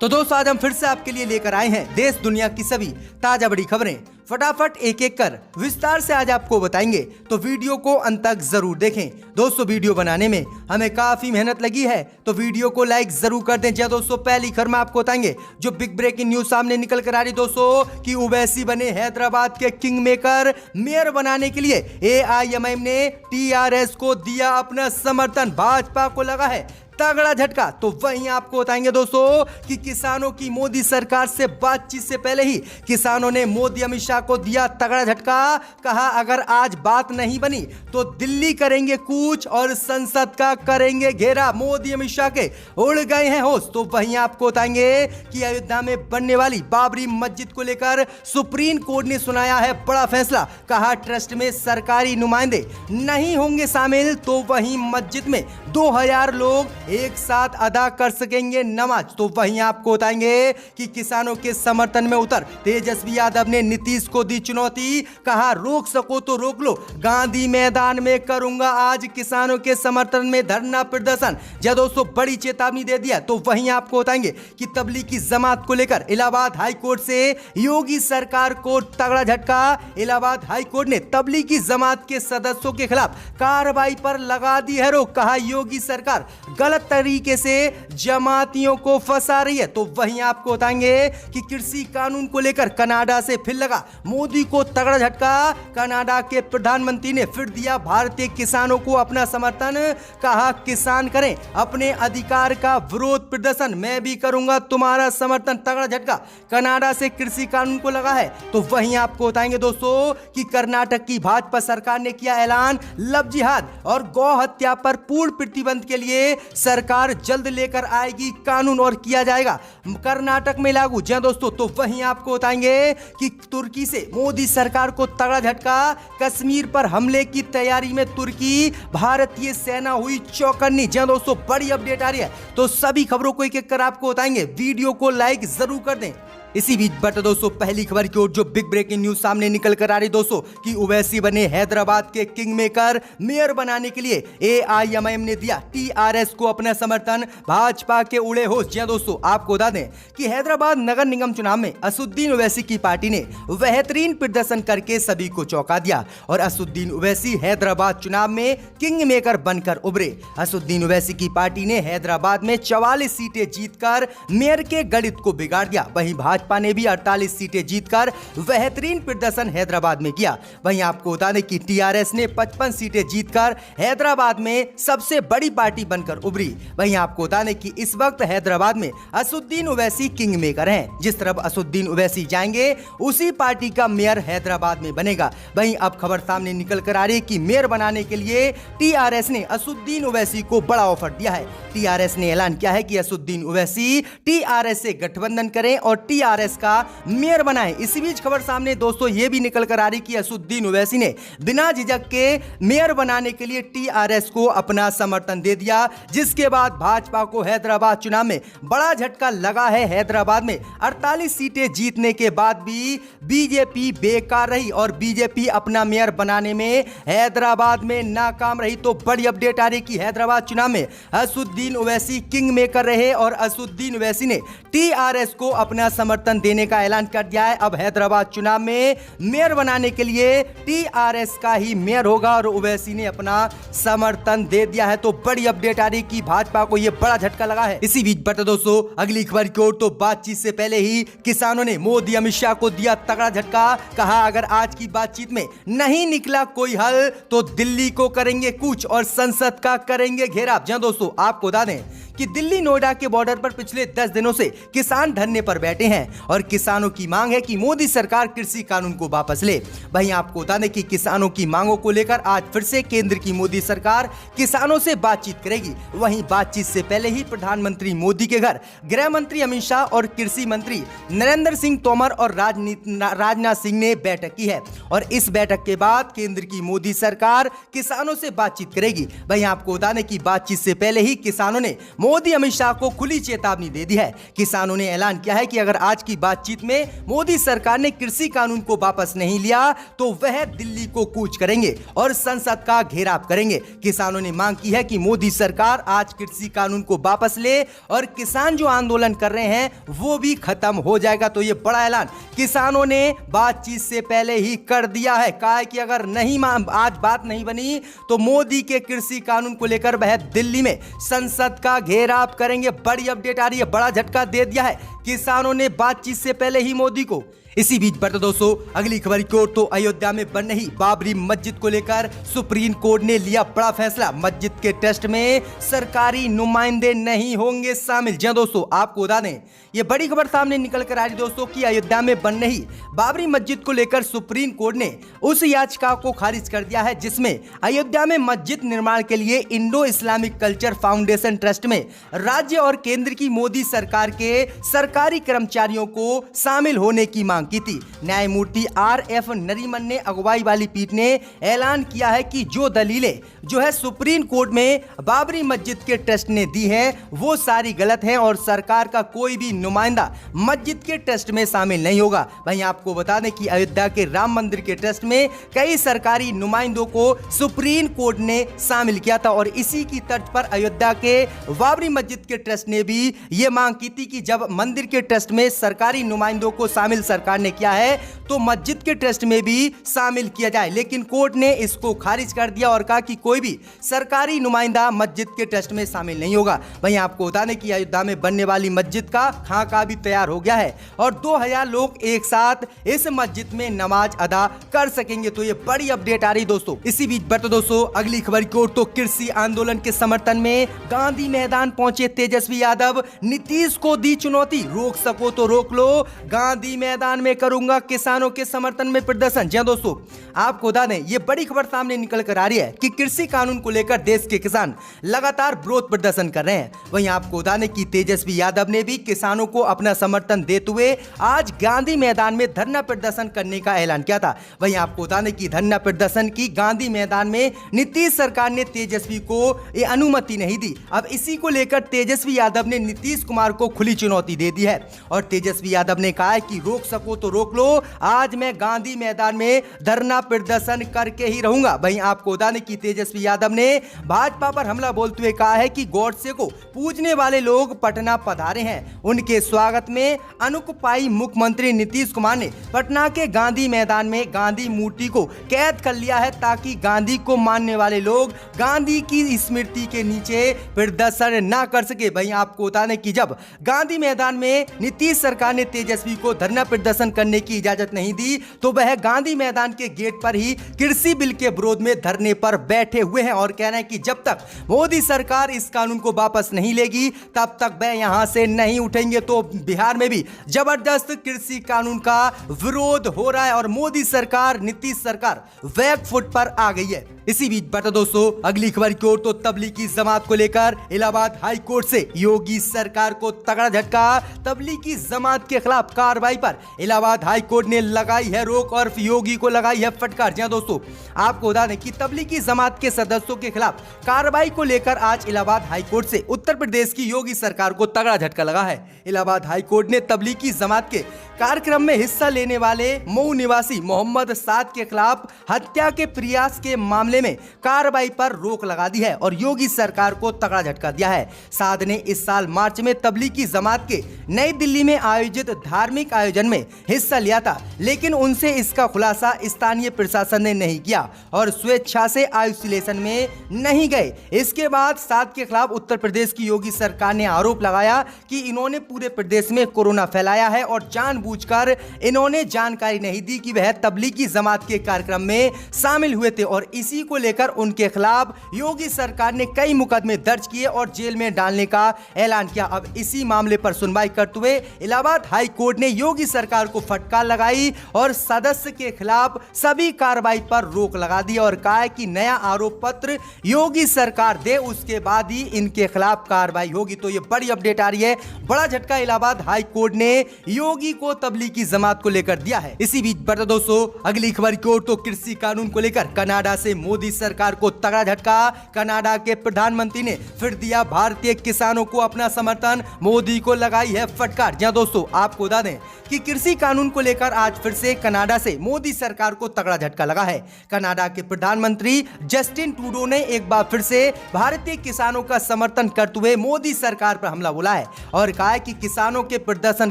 तो दोस्तों आज हम फिर से आपके लिए लेकर आए हैं देश दुनिया की सभी ताजा बड़ी खबरें। फटाफट एक एक कर विस्तार से आज आपको बताएंगे, तो वीडियो को अंत तक जरूर देखें। दोस्तों वीडियो बनाने में हमें काफी मेहनत लगी है, तो वीडियो को लाइक जरूर कर दें। दोस्तों पहली खबर में आपको बताएंगे जो बिग ब्रेकिंग न्यूज सामने निकल कर आ रही दोस्तों कि ओवैसी बने हैदराबाद के किंग मेकर। मेयर बनाने के लिए AIMIM ने TRS को दिया अपना समर्थन, भाजपा को लगा है तगड़ा झटका। तो वहीं आपको बताएंगे दोस्तों कि किसानों की मोदी सरकार से बातचीत से पहले ही किसानों ने मोदी अमित शाह को दिया तगड़ा झटका। कहा अगर आज बात नहीं बनी तो दिल्ली करेंगे कूच और संसद का करेंगे घेरा। मोदी अमित शाह के उड़ गए हैं होश। तो वहीं आपको बताएंगे कि अयोध्या में बनने वाली बाबरी मस्जिद को लेकर सुप्रीम कोर्ट ने सुनाया है बड़ा फैसला। कहा ट्रस्ट में सरकारी नुमाइंदे नहीं होंगे शामिल, तो वहीं मस्जिद में 2000 लोग एक साथ अदा कर सकेंगे नमाज। तो वहीं आपको बताएंगे कि किसानों के समर्थन में उतर तेजस्वी यादव ने नीतीश को दी चुनौती। कहा रोक सको तो रोक लो, गांधी मैदान में करूंगा आज किसानों के समर्थन में धरना प्रदर्शन। दोस्तों बड़ी चेतावनी दे दिया। तो वहीं आपको बताएंगे कि तबलीगी जमात को लेकर इलाहाबाद हाई कोर्ट से योगी सरकार को तगड़ा झटका। इलाहाबाद हाई कोर्ट ने तबलीगी जमात के सदस्यों के खिलाफ कार्रवाई पर लगा दी है रोक। कहा योगी सरकार गलत तरीके से जमातियों को फंसा रही है। तो वहीं आपको बताएंगे कि कृषि कानून को लेकर कनाडा से फिर लगा मोदी को तगड़ा झटका। कनाडा के प्रधानमंत्री ने फिर दिया भारतीय किसानों को अपना समर्थन। कहा किसान करें अपने अधिकार का विरोध प्रदर्शन, मैं भी करूंगा तुम्हारा समर्थन। तगड़ा झटका कनाडा से कृषि कानून को लगा है। तो वहीं आपको बताएंगे दोस्तों कि कर्नाटक की भाजपा सरकार ने किया ऐलान, लव जिहाद और गौ हत्या पर पूर्ण प्रतिबंध के लिए सरकार जल्द लेकर आएगी कानून और किया जाएगा कर्नाटक में लागू। जी दोस्तों, तो वहीं आपको बताएंगे कि तुर्की से मोदी सरकार को तगड़ा झटका। कश्मीर पर हमले की तैयारी में तुर्की, भारतीय सेना हुई चौकन्नी। जी दोस्तों बड़ी अपडेट आ रही है, तो सभी खबरों को एक एक कर आपको बताएंगे। वीडियो को लाइक जरूर कर दें। इसी बीच बता दोस्तों पहली खबर की ओर जो बिग ब्रेकिंग न्यूज सामने निकल कर आ रही दोस्तों कि ओवैसी बने हैदराबाद के किंग मेकर। मेयर बनाने के लिए AIMIM ने दिया TRS को अपना समर्थन, भाजपा के उड़े होश। जी दोस्तों आपको बता दें कि हैदराबाद नगर निगम चुनाव में असुद्दीन ओवैसी की पार्टी ने बेहतरीन प्रदर्शन करके सभी को चौंका दिया और असुद्दीन ओवैसी हैदराबाद चुनाव में किंग मेकर बनकर उभरे। असुद्दीन ओवैसी की पार्टी ने हैदराबाद में 44 सीटें जीतकर मेयर के गणित को बिगाड़ दिया। वहीं भाजपा ने भी 48 सीटें जीतकर बेहतरीन प्रदर्शन हैदराबाद में किया। वहीं आपको बता दें कि TRS ने 55 सीटें जीतकर हैदराबाद में सबसे बड़ी पार्टी बनकर उभरी। वहीं आपको बता दें कि इस वक्त हैदराबाद में असुद्दीन ओवैसी किंग मेकर हैं। जिस तरफ असुद्दीन ओवैसी जाएंगे उसी पार्टी का मेयर हैदराबाद में बनेगा। वहीं अब खबर सामने निकल कर आ रही है कि मेयर बनाने के लिए TRS ने असुद्दीन ओवैसी को बड़ा ऑफर दिया है। TRS ने ऐलान किया है कि असुद्दीन ओवैसी TRS से गठबंधन करें और TRS का मेयर बनाएं। इसी बीच खबर सामने दोस्तों ये भी निकल कर आ रही कि असुद्दीन ओवैसी ने बिना झिझक के मेयर बनाने के लिए TRS को अपना समर्थन दे दिया, जिसके बाद भाजपा को हैदराबाद चुनाव में बड़ा झटका लगा है। हैदराबाद में 48 सीटें जीतने के बाद भी बीजेपी बेकार रही और बीजेपी अपना मेयर बनाने में हैदराबाद में नाकाम रही। तो बड़ी अपडेट आ रही कि हैदराबाद चुनाव में असुद्दीन ओवैसी किंग मेकर रहे और असुद्दीन ओवैसी ने TRS को अपना समर्थन देने का ऐलान कर दिया है। अब हैदराबाद चुनाव में मेयर बनाने के लिए TRS का ही मेयर होगा और ओवैसी ने अपना समर्थन दे दिया है। तो बड़ी अपडेट आ रही कि भाजपा को यह बड़ा झटका लगा है। इसी बीच बता दोस्तों अगली खबर की ओर तो बातचीत से पहले ही किसानों ने मोदी अमित शाह को दिया तगड़ा झटका। कहा अगर आज की बातचीत में नहीं निकला कोई हल तो दिल्ली को करेंगे कूच और संसद का करेंगे घेराव। जी दोस्तों आपको बता दें कि दिल्ली नोएडा के बॉर्डर पर पिछले 10 दिनों से किसान धरने पर बैठे हैं और किसानों की मांग है कि मोदी सरकार कृषि कानून को वापस ले। वहीं आपको बता दें कि किसानों की मांगों को लेकर आज फिर से केंद्र की मोदी सरकार किसानों से बातचीत करेगी। वहीं बातचीत से पहले ही प्रधानमंत्री मोदी के घर गृह मंत्री अमित शाह और कृषि मंत्री नरेंद्र सिंह तोमर और राजनाथ सिंह ने बैठक की है और इस बैठक के बाद केंद्र की मोदी सरकार किसानों से बातचीत करेगी। वहीं आपको बता दें कि बातचीत से पहले ही किसानों ने मोदी अमित शाह को खुली चेतावनी दे दी है। किसानों ने ऐलान किया है कि अगर आज की बातचीत में मोदी सरकार ने कृषि कानून को वापस नहीं लिया तो वह दिल्ली को कूच करेंगे और संसद का घेराव करेंगे। किसानों ने मांग की है कि मोदी सरकार आज कृषि कानून को वापस ले और किसान जो आंदोलन कर रहे हैं वो भी खत्म हो जाएगा। तो ये बड़ा ऐलान किसानों ने बातचीत से पहले ही कर दिया है। कहा है कि अगर नहीं आज बात नहीं बनी तो मोदी के कृषि कानून को लेकर वह दिल्ली में संसद का घेराव करेंगे। बड़ी अपडेट आ रही है, बड़ा झटका दे दिया है किसानों ने बातचीत से पहले ही मोदी को। इसी बीच बढ़ते दोस्तों अगली खबर की ओर। तो अयोध्या में बन रही बाबरी मस्जिद को लेकर सुप्रीम कोर्ट ने लिया बड़ा फैसला। मस्जिद के ट्रस्ट में सरकारी नुमाइंदे नहीं होंगे शामिल। जी दोस्तों, आपको बता दें ये बड़ी खबर सामने निकल कर आ रही दोस्तों कि अयोध्या में बन रही बाबरी मस्जिद को लेकर सुप्रीम कोर्ट ने उस याचिका को खारिज कर दिया है जिसमें अयोध्या में मस्जिद निर्माण के लिए Indo Islamic culture foundation trust में राज्य और केंद्र की मोदी सरकार के सरकारी कर्मचारियों को शामिल होने की मांग की थी। न्यायमूर्ति RF नरीमन ने अगुवाई वाली पीठ ने ऐलान किया है कि जो दलीलें जो है सुप्रीम कोर्ट में बाबरी मस्जिद के ट्रस्ट ने दी है वो सारी गलत हैं और सरकार का कोई भी नुमाइंदा मस्जिद के ट्रस्ट में शामिल नहीं होगा। वहीं आपको बता दें कि अयोध्या के राम मंदिर के ट्रस्ट में कई सरकारी नुमाइंदों को सुप्रीम कोर्ट ने शामिल किया था और इसी की तर्ज पर अयोध्या के बाबरी मस्जिद के ट्रस्ट ने भी ये मांग की थी कि जब मंदिर के ट्रस्ट में सरकारी नुमाइंदों को शामिल सरकार ने किया है तो मस्जिद के ट्रस्ट में भी शामिल किया जाए। लेकिन कोर्ट ने इसको खारिज कर दिया और कहा कि कोई भी सरकारी नुमाइंदा मस्जिद के ट्रस्ट में शामिल नहीं होगा। वहीं आपको बता दें कि अयोध्या में बनने वाली मस्जिद का खाका भी तैयार हो गया है और 2000 लोग एक साथ इस मस्जिद में नमाज अदा कर सकेंगे। तो ये बड़ी अपडेट आ रही दोस्तों। इसी बीच बढ़ते दोस्तों अगली खबर की ओर। तो कृषि आंदोलन के समर्थन में गांधी मैदान पहुंचे तेजस्वी यादव, नीतीश को दी चुनौती, रोक सको तो रोक लो, गांधी मैदान में करूंगा किसानों के समर्थन में प्रदर्शन। जी दोस्तों, आपको बता दें ये बड़ी खबर सामने निकल कर आ रही है कि कृषि कानून को लेकर देश के किसान लगातार विरोध प्रदर्शन कर रहे हैं। वहीं आपको बता दें कि तेजस्वी यादव ने भी किसानों को अपना समर्थन देते हुए आज गांधी मैदान में धरना प्रदर्शन करने का ऐलान किया था। वहीं आपको बता दें कि धरना प्रदर्शन की गांधी मैदान में नीतीश सरकार ने तेजस्वी को ये अनुमति नहीं दी। अब इसी को लेकर तेजस्वी यादव ने नीतीश कुमार को खुली चुनौती दे दी है और तेजस्वी यादव ने कहा है कि रोक सको तो रोक लो, आज मैं गांधी मैदान में धरना प्रदर्शन करके ही रहूंगा। वहीं आपको बता दें कि तेजस्वी यादव ने भाजपा पर हमला बोलते हुए कहा है कि गॉडसे को पूजने वाले लोग पटना पधारे हैं, उनके स्वागत में अनुकंपाई मुख्यमंत्री नीतीश कुमार ने पटना के गांधी मैदान में गांधी मूर्ति को कैद कर लिया है ताकि गांधी को मानने वाले लोग गांधी की स्मृति के नीचे प्रदर्शन ना कर सके। वहीं आपको बता दें कि जब गांधी मैदान में नीतीश सरकार ने तेजस्वी को धरना प्रदर्शन करने की इजाजत नहीं दी तो वह गांधी मैदान के गेट पर ही कृषि बिल के विरोध में धरने पर बैठे हुए हैं और कह रहे हैं कि जब तक मोदी सरकार इस कानून को वापस नहीं लेगी तब तक वह यहां से नहीं उठेंगे। तो बिहार में भी जबरदस्त कृषि कानून का विरोध हो रहा है और मोदी सरकार नीतीश सरकार बैक फुट पर आ गई है। इसी बीच बढ़ते दोस्तों अगली खबर की ओर। तो तबलीगी जमात को लेकर इलाहाबाद हाई कोर्ट से योगी सरकार को तगड़ा झटका। तबलीगी जमात के खिलाफ कार्रवाई पर इलाहाबाद हाई कोर्ट ने लगाई है रोक और योगी को लगाई है फटकार। जी दोस्तों, आपको बता दें कि तबलीगी जमात के सदस्यों के खिलाफ कार्रवाई को लेकर आज इलाहाबाद हाई कोर्ट से उत्तर प्रदेश की योगी सरकार को तगड़ा झटका लगा है। इलाहाबाद हाई कोर्ट ने तबलीगी जमात के कार्यक्रम में हिस्सा लेने वाले मऊ निवासी मोहम्मद साद के खिलाफ हत्या के प्रयास के मामले में कार्रवाई पर रोक लगा दी है और योगी सरकार को तगड़ा झटका दिया है। साद ने इस साल मार्च में तबलीगी जमात के नई दिल्ली में आयोजित धार्मिक आयोजन में हिस्सा लिया था, लेकिन उनसे इसका खुलासा स्थानीय प्रशासन ने नहीं किया और स्वेच्छा से आइसोलेशन में नहीं गए। इसके बाद साद के खिलाफ उत्तर प्रदेश की योगी सरकार ने आरोप लगाया कि इन्होंने पूरे प्रदेश में कोरोना फैलाया है और जानबूझकर इन्होंने जानकारी नहीं दी कि वह तबलीगी जमात के कार्यक्रम में शामिल हुए थे और इसी को लेकर उनके खिलाफ योगी सरकार ने कई मुकदमे दर्ज किए और जेल में डालने का ऐलान किया। अब इसी मामले पर सुनवाई करते हुए इलाहाबाद हाई कोर्ट ने योगी सरकार को फटकार लगाई और सदस्य के खिलाफ सभी कार्रवाई पर रोक लगा दी और कहा कि नया आरोप पत्र योगी सरकार दे, उसके बाद ही इनके खिलाफ कार्रवाई होगी। तो ये बड़ी अपडेट आ रही है, बड़ा झटका इलाहाबाद हाई कोर्ट ने योगी को तबलीगी जमात को लेकर दिया है। इसी बीच बढ़ते दोस्तों अगली खबर की ओर, तो कृषि कानून को लेकर कनाडा से मोदी सरकार को तगड़ा झटका। कनाडा के प्रधानमंत्री ने फिर दिया भारतीय किसानों को अपना समर्थन, मोदी को लगाई है फटकार। जी दोस्तों, आपको बता दें कि कृषि कानून को लेकर आज फिर से कनाडा से मोदी सरकार को तगड़ा झटका लगा है। कनाडा के प्रधानमंत्री जस्टिन ट्रूडो ने एक बार फिर से भारतीय किसानों का समर्थन करते हुए मोदी सरकार पर हमला बोला है और कहा है कि किसानों के प्रदर्शन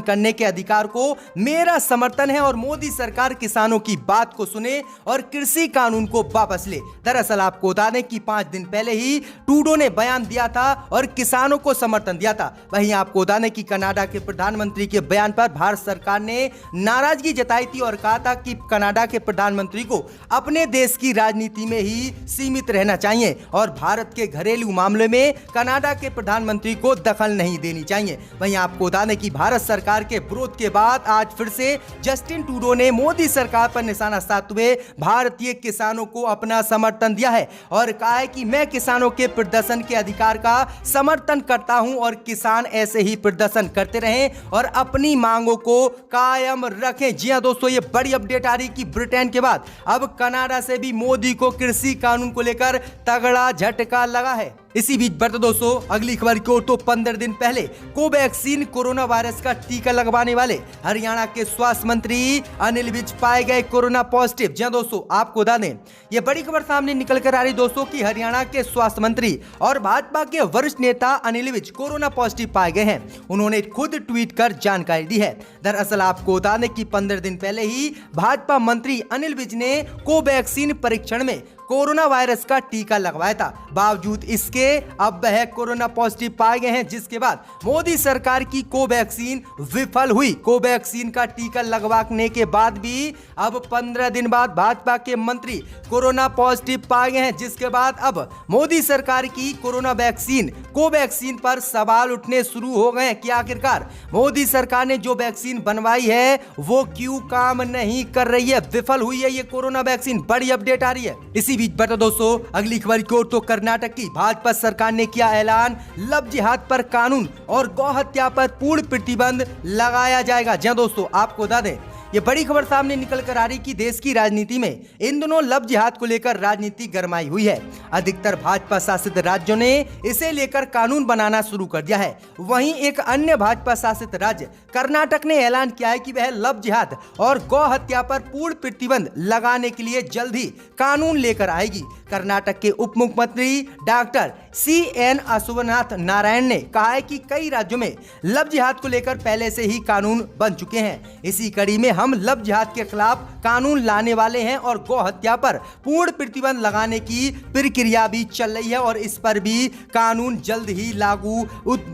करने के अधिकार को मेरा समर्थन है और मोदी सरकार किसानों की बात को सुने और कृषि कानून को वापस ले। दरअसल आपको बता दें कि 5 दिन पहले ही ट्रूडो ने बयान दिया था और किसानों को समर्थन दिया था। वहीं आपको बता दें कि कनाडा के प्रधानमंत्री के बयान पर भारत सरकार ने नाराजगी जताई थी और कहा था कि कनाडा के प्रधानमंत्री को अपने देश की राजनीति में ही सीमित रहना चाहिए और भारत के घरेलू मामले में कनाडा के प्रधानमंत्री को दखल नहीं देनी चाहिए। वहीं आपको बता दें कि भारत सरकार के विरोध के बाद आज फिर से जस्टिन ट्रूडो ने मोदी सरकार पर निशाना साधते हुए भारतीय किसानों को अपना समर्थन दिया है और कहा है कि मैं किसानों के प्रदर्शन के अधिकार का समर्थन करता हूं और किसान ऐसे ही प्रदर्शन करते रहें और अपनी मांगों को कायम रखें। जी हां दोस्तों, ये बड़ी अपडेट आ रही कि ब्रिटेन के बाद अब कनाडा से भी मोदी को कृषि कानून को लेकर तगड़ा झटका लगा है। इसी बीच बढ़ते दोस्तों अगली खबर की ओर, तो 15 दिन पहले कोवैक्सीन कोरोना वायरस का टीका लगवाने वाले हरियाणा के स्वास्थ्य मंत्री अनिल विज पाए गए कोरोना पॉजिटिव। जी दोस्तों, आपको बता दें ये बड़ी खबर सामने निकल कर आ रही दोस्तों कि हरियाणा के स्वास्थ्य मंत्री और भाजपा के वरिष्ठ नेता अनिल विज कोरोना पॉजिटिव पाए गए हैं। उन्होंने खुद ट्वीट कर जानकारी दी है। दरअसल आपको बता दें कि 15 दिन पहले ही भाजपा मंत्री अनिल विज ने कोवैक्सीन परीक्षण में कोरोना वायरस का टीका लगवाया था। बावजूद इसके अब वह कोरोना पॉजिटिव पाए गए हैं, जिसके बाद मोदी सरकार की कोवैक्सीन विफल हुई। कोवैक्सीन का टीका लगवाने के बाद भी अब 15 दिन बाद भाजपा के मंत्री कोरोना पॉजिटिव पाए गए हैं, जिसके बाद अब मोदी सरकार की कोरोना वैक्सीन कोवैक्सीन पर सवाल उठने शुरू हो गए हैं कि आखिरकार मोदी सरकार ने जो वैक्सीन बनवाई है वो क्यों काम नहीं कर रही है, विफल हुई है ये कोरोना वैक्सीन। बड़ी अपडेट आ रही है। इसी बीच बढ़ते दोस्तों अगली खबर की ओर, तो कर्नाटक की भाजपा सरकार ने किया ऐलान, लव जिहाद पर कानून और गौ हत्या पर पूर्ण प्रतिबंध लगाया जाएगा। जी दोस्तों, आपको बता दें ये बड़ी खबर सामने निकल कर आ रही कि देश की राजनीति में इन दिनों लव जिहाद को लेकर राजनीति गरमाई हुई है। अधिकतर भाजपा शासित राज्यों ने इसे लेकर कानून बनाना शुरू कर दिया है। वहीं एक अन्य भाजपा शासित राज्य कर्नाटक ने ऐलान किया है कि वह लव जिहाद और गौ हत्या पर पूर्ण प्रतिबंध लगाने के लिए जल्द ही कानून लेकर आएगी। कर्नाटक के उप मुख्यमंत्री डॉक्टर CN अश्वनाथ नारायण ने कहा है कि कई राज्यों में लव जिहाद को लेकर पहले से ही कानून बन चुके हैं। इसी कड़ी में हम लव जिहाद के खिलाफ कानून लाने वाले हैं और गौ हत्या पर पूर्ण प्रतिबंध लगाने की प्रक्रिया भी चल रही है और इस पर भी कानून जल्द ही लागू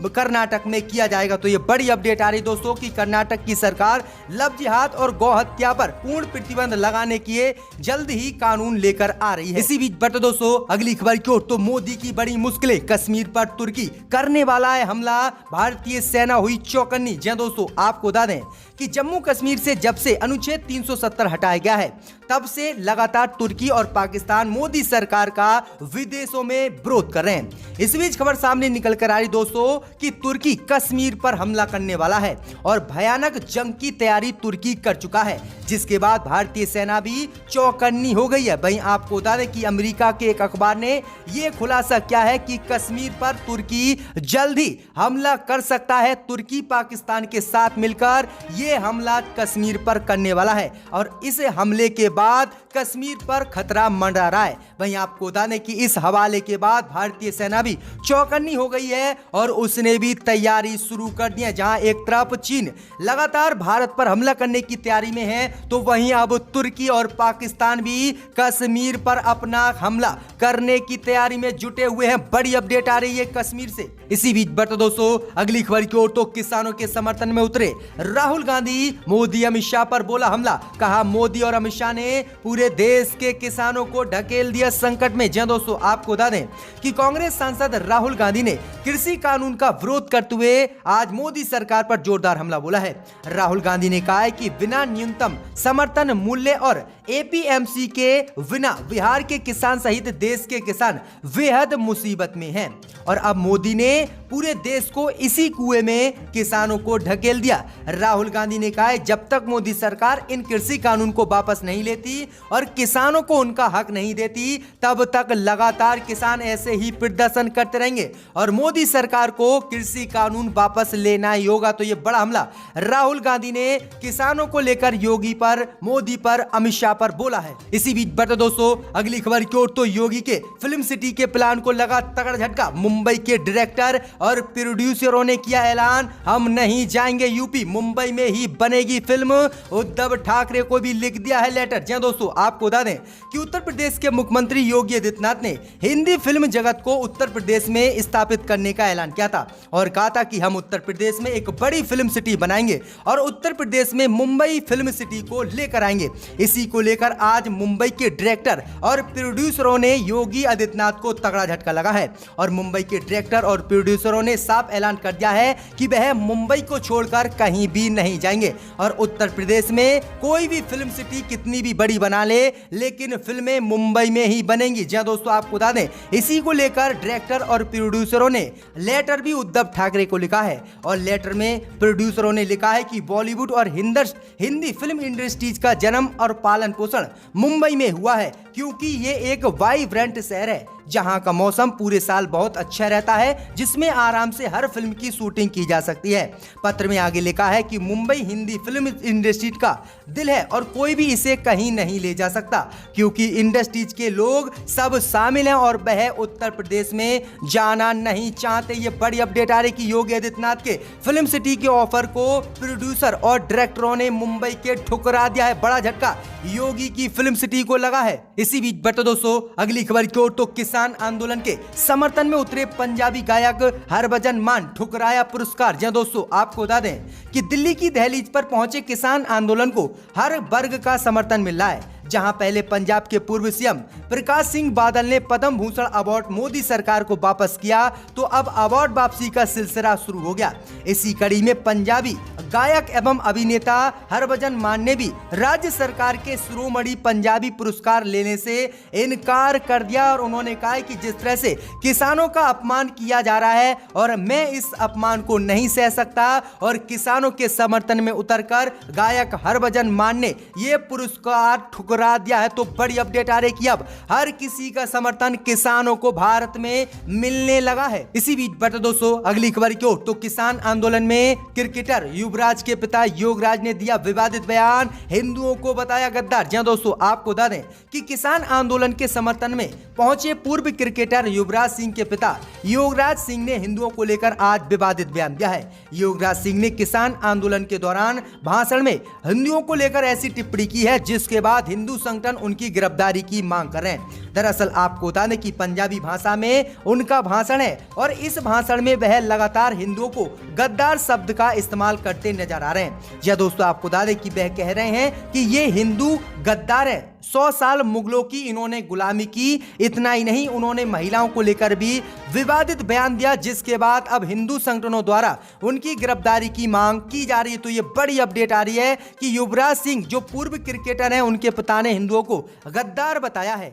कर्नाटक में किया जाएगा। तो ये बड़ी अपडेट आ रही दोस्तों कि कर्नाटक की सरकार लव जिहाद और गौ हत्या पर पूर्ण प्रतिबंध लगाने के जल्द ही कानून लेकर आ रही है। इसी बीच बढ़ते दोस्तों अगली खबर की ओर, तो मोदी की बड़ी मुश्किलें, कश्मीर पर तुर्की करने वाला है हमला, भारतीय सेना हुई चौकन्नी। जी दोस्तों, आपको बता दें कि जम्मू कश्मीर से जब से अनुच्छेद 370 हटाया गया है तब से लगातार तुर्की और पाकिस्तान मोदी सरकार का विदेशों में विरोध कर रहे हैं। इस बीच खबर सामने निकल कर आ रही दोस्तों कि तुर्की कश्मीर पर हमला करने वाला है और भयानक जंग की तैयारी तुर्की कर चुका है, जिसके बाद भारतीय सेना भी चौकन्नी हो गई है। वहीं आपको बता दें कि अमेरिका के एक अखबार ने यह खुलासा किया है कि कश्मीर पर तुर्की जल्द ही हमला कर सकता है। तुर्की पाकिस्तान के साथ मिलकर यह हमला कश्मीर पर करने वाला है और इस हमले के बाद कश्मीर पर खतरा मंडरा रहा है। वहीं आपको बता दें कि इस हवाले के बाद भारतीय सेना भी चौकन्नी हो गई है और उसने भी तैयारी शुरू कर दी है। जहां एक तरफ चीन लगातार भारत पर हमला करने की तैयारी में है, तो वहीं अब तुर्की और पाकिस्तान भी कश्मीर पर अपना हमला करने की तैयारी में जुटे हुए हैं। बड़ी अपडेट आ रही है कश्मीर से। इसी बीच बढ़ते दोस्तों अगली खबर की ओर, तो किसानों के समर्थन में उतरे राहुल गांधी, मोदी अमित शाह पर बोला हमला। कहा मोदी और अमित शाह ने ने पूरे देश के किसानों को ढकेल दिया संकट में। जी दोस्तों, आपको बता दें कि कांग्रेस सांसद राहुल गांधी ने कृषि कानून का विरोध करते हुए आज मोदी सरकार पर जोरदार हमला बोला है। राहुल गांधी ने कहा है कि बिना न्यूनतम समर्थन मूल्य और एपीएमसी के बिना बिहार के किसान सहित देश के किसान बेहद मुसीबत में हैं और अब मोदी ने पूरे देश को इसी कुएं में किसानों को ढकेल दिया। राहुल गांधी ने कहा है जब तक मोदी सरकार इन कृषि कानून को वापस नहीं लेती और किसानों को उनका हक नहीं देती तब तक लगातार किसान ऐसे ही प्रदर्शन करते रहेंगे और मोदी सरकार को कृषि कानून वापस लेना ही होगा। तो ये बड़ा हमला राहुल गांधी ने किसानों को लेकर योगी पर, मोदी पर, अमित शाह पर बोला है। इसी बीच बढ़ते दोस्तों अगली खबर की ओर, तो योगी के फिल्म सिटी के प्लान को लगा तगड़ा झटका। मुंबई के डायरेक्टर और प्रोड्यूसरों ने किया ऐलान, हम नहीं जाएंगे यूपी, मुंबई में ही बनेगी फिल्म। उद्धव ठाकरे को भी लिख दिया है लेटर। जी दोस्तों, आपको बता दें कि उत्तर प्रदेश के मुख्यमंत्री योगी आदित्यनाथ ने हिंदी फिल्म जगत को उत्तर प्रदेश में स्थापित करने का ऐलान किया था और कहा था कि हम उत्तर प्रदेश में एक बड़ी फिल्म सिटी बनाएंगे और उत्तर प्रदेश में मुंबई फिल्म सिटी को लेकर आएंगे। इसी को लेकर आज मुंबई के डायरेक्टर और प्रोड्यूसरों ने योगी आदित्यनाथ को तगड़ा झटका लगा है और मुंबई के डायरेक्टर और प्रोड्यूसरों ने साफ ऐलान कर दिया है कि वह मुंबई को छोड़कर कहीं भी नहीं जाएंगे और उत्तर प्रदेश में कोई भी फिल्म सिटी कितनी भी बड़ी बना ले लेकिन फिल्में मुंबई में ही बनेंगी। जी दोस्तों, आपको बता दें इसी को लेकर डायरेक्टर और प्रोड्यूसरों ने लेटर भी उद्धव ठाकरे को लिखा है और लेटर में प्रोड्यूसरों ने लिखा है कि बॉलीवुड और हिंदी फिल्म इंडस्ट्रीज का जन्म और पालन पोषण मुंबई में हुआ है क्योंकि ये एक वाइब्रेंट शहर है जहां का मौसम पूरे साल बहुत अच्छा रहता है, जिसमें आराम से हर फिल्म की शूटिंग की जा सकती है। पत्र में आगे लिखा है कि मुंबई हिंदी फिल्म इंडस्ट्री का दिल है और कोई भी इसे कहीं नहीं ले जा सकता क्योंकि इंडस्ट्रीज के लोग सब शामिल हैं और वह उत्तर प्रदेश में जाना नहीं चाहते। ये बड़ी अपडेट आ रही कि योगी आदित्यनाथ के फिल्म सिटी के ऑफर को प्रोड्यूसर और डायरेक्टरों ने मुंबई के ठुकरा दिया है। बड़ा झटका योगी की फिल्म सिटी को लगा है। इसी बीच बढ़ते दोस्तों अगली खबर की ओर, तो किसान आंदोलन के समर्थन में उतरे पंजाबी गायक हरभजन मान ठुकराया पुरस्कार। जी दोस्तों, आपको बता दें कि दिल्ली की दहलीज पर पहुंचे किसान आंदोलन को हर वर्ग का समर्थन मिल रहा है। जहां पहले पंजाब के पूर्व सीएम प्रकाश सिंह बादल ने पद्म भूषण अवार्ड मोदी सरकार को वापस किया तो अब अवार्ड वापसी का सिलसिला शुरू हो गया। इसी कड़ी में पंजाबी गायक एवं अभिनेता हरभजन मान ने भी राज्य सरकार के शिरोमणि पंजाबी पुरस्कार लेने से इनकार कर दिया और उन्होंने कहा कि जिस तरह से किसानों का अपमान किया जा रहा है और मैं इस अपमान को नहीं सह सकता और किसानों के समर्थन में उतरकर गायक हरभजन मान ने ये पुरस्कार ठुकरा दिया है। तो बड़ी अपडेट आ रही कि अब हर किसी का समर्थन किसानों को भारत में मिलने लगा है। इसी बीच बढ़ते दोस्तों अगली खबर की ओर, तो किसान आंदोलन में क्रिकेटर युवराज के पिता योगराज ने दिया विवादित बयान, हिंदुओं को बताया गद्दार। जी दोस्तों, आपको बता दें कि किसान आंदोलन के समर्थन में पहुंचे पूर्व क्रिकेटर युवराज सिंह के पिता योगराज सिंह ने हिंदुओं को लेकर आज विवादित बयान दिया है। योगराज सिंह ने किसान आंदोलन के दौरान भाषण में हिंदुओं को लेकर ऐसी टिप्पणी की है जिसके बाद हिंदू संगठन उनकी गिरफ्तारी की मांग कर रहे हैं। दरअसल आपको बता दें कि पंजाबी भाषा में उनका भाषण है और इस भाषण में वह लगातार हिंदुओं को गद्दार शब्द का इस्तेमाल करते नजर आ रहे हैं। जी दोस्तों, आपको बता दें कि वह कह रहे हैं कि ये हिंदू गद्दार है, 100 साल मुगलों की इन्होंने गुलामी की। इतना ही नहीं, उन्होंने महिलाओं को लेकर भी विवादित बयान दिया जिसके बाद अब हिंदू संगठनों द्वारा उनकी गिरफ्तारी की मांग की जा रही है। तो ये बड़ी अपडेट आ रही है कि युवराज सिंह जो पूर्व क्रिकेटर हैं उनके पिता ने हिंदुओं को गद्दार बताया है।